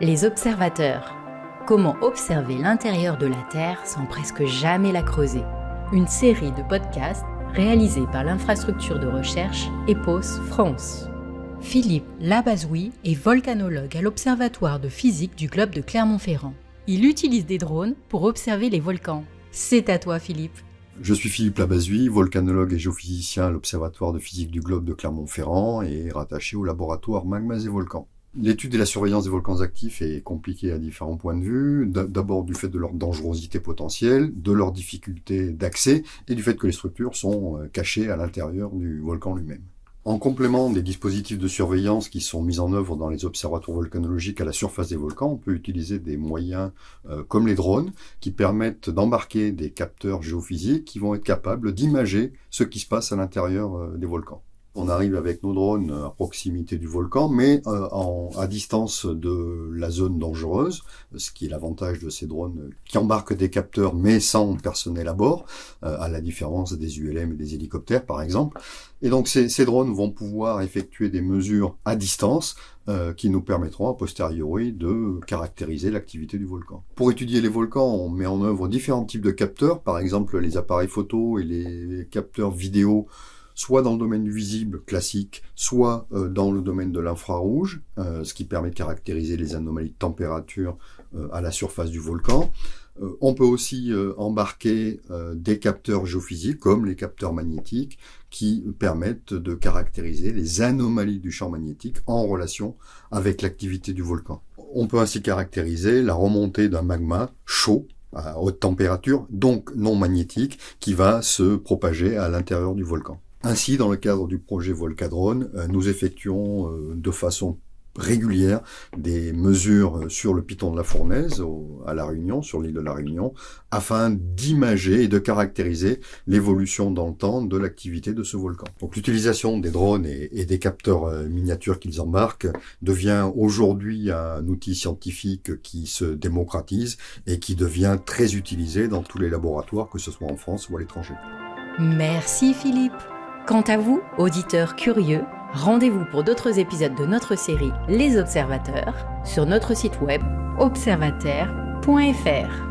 Les observateurs. Comment observer l'intérieur de la Terre sans presque jamais la creuser. Une série de podcasts réalisés par l'infrastructure de recherche EPOS France. Philippe Labazoui est volcanologue à l'Observatoire de physique du globe de Clermont-Ferrand. Il utilise des drones pour observer les volcans. C'est à toi, Philippe. Je suis Philippe Labazoui, volcanologue et géophysicien à l'Observatoire de physique du globe de Clermont-Ferrand et rattaché au laboratoire Magmas et Volcans. L'étude et la surveillance des volcans actifs est compliquée à différents points de vue, d'abord du fait de leur dangerosité potentielle, de leur difficulté d'accès et du fait que les structures sont cachées à l'intérieur du volcan lui-même. En complément des dispositifs de surveillance qui sont mis en œuvre dans les observatoires volcanologiques à la surface des volcans, on peut utiliser des moyens comme les drones qui permettent d'embarquer des capteurs géophysiques qui vont être capables d'imager ce qui se passe à l'intérieur des volcans. On arrive avec nos drones à proximité du volcan, mais à distance de la zone dangereuse, ce qui est l'avantage de ces drones qui embarquent des capteurs mais sans personnel à bord, à la différence des ULM et des hélicoptères par exemple. Et donc ces drones vont pouvoir effectuer des mesures à distance qui nous permettront a posteriori de caractériser l'activité du volcan. Pour étudier les volcans, on met en œuvre différents types de capteurs, par exemple les appareils photo et les capteurs vidéo, soit dans le domaine du visible classique, soit dans le domaine de l'infrarouge, ce qui permet de caractériser les anomalies de température à la surface du volcan. On peut aussi embarquer des capteurs géophysiques, comme les capteurs magnétiques, qui permettent de caractériser les anomalies du champ magnétique en relation avec l'activité du volcan. On peut ainsi caractériser la remontée d'un magma chaud, à haute température, donc non magnétique, qui va se propager à l'intérieur du volcan. Ainsi, dans le cadre du projet Volcadrone, nous effectuons de façon régulière des mesures sur le piton de la Fournaise à La Réunion, sur l'île de La Réunion, afin d'imager et de caractériser l'évolution dans le temps de l'activité de ce volcan. Donc l'utilisation des drones et des capteurs miniatures qu'ils embarquent devient aujourd'hui un outil scientifique qui se démocratise et qui devient très utilisé dans tous les laboratoires, que ce soit en France ou à l'étranger. Merci Philippe. Quant à vous, auditeurs curieux, rendez-vous pour d'autres épisodes de notre série Les Observateurs sur notre site web observataire.fr.